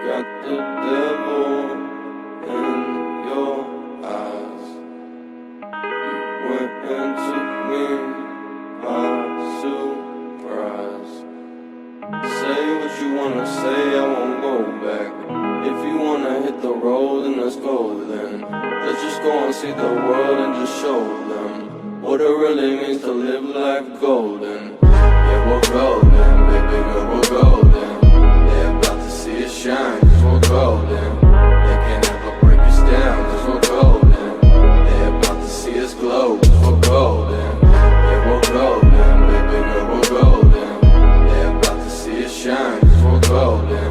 Got the devil in your eyes. You went and took me by surprise. Say what you wanna say, I won't go back. If you wanna hit the road, then let's go then. Let's just go and see the world and just show them what it really means to live life golden. Yeah, we're golden, baby girl, we're golden. They're about to see us shine, cause we're golden. They can't ever break us down, cause we're golden. They're about to see us glow, cause we're golden. Yeah, we're golden, baby girl, we're golden. They're about to see us shine, cause we're golden.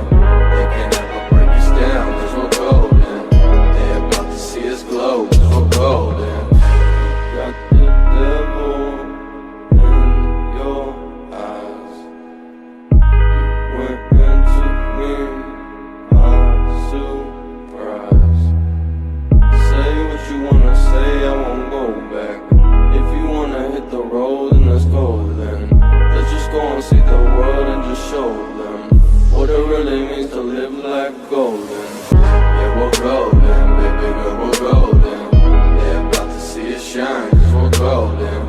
They can't ever break us down, cause we're golden. They're about to see us glow, cause we're golden. Got the devil in your eyes. You went and took me by surprise. Say what you wanna say, I won't go back. If you wanna hit the road, then let's go then. Let's just go and see the world and just show them what it really means to live life golden. Yeah, we're golden, baby girl, we're golden. They're about to see us shine, cause we're golden.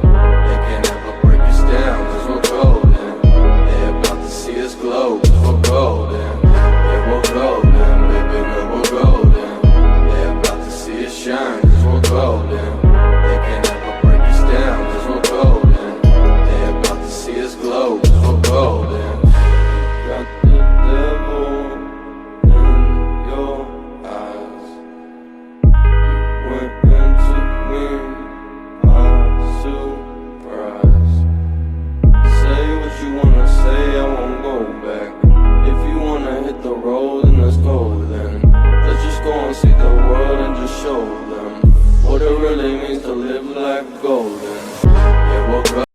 They can't ever break us down, cause we're golden. They're about to see us glow, cause we're golden. Yeah, we're golden, baby girl, we're golden. They're about to see us shine, cause we're golden. They can't ever break us down, cause we're golden. They're about to see us glow, cause we're golden. Got the devil in your eyes. You went and took me by surprise. Say what you wanna say, I won't go back. If you wanna hit the road, then let's go then. Let's just go and see the world and just show them what it really means to live life golden.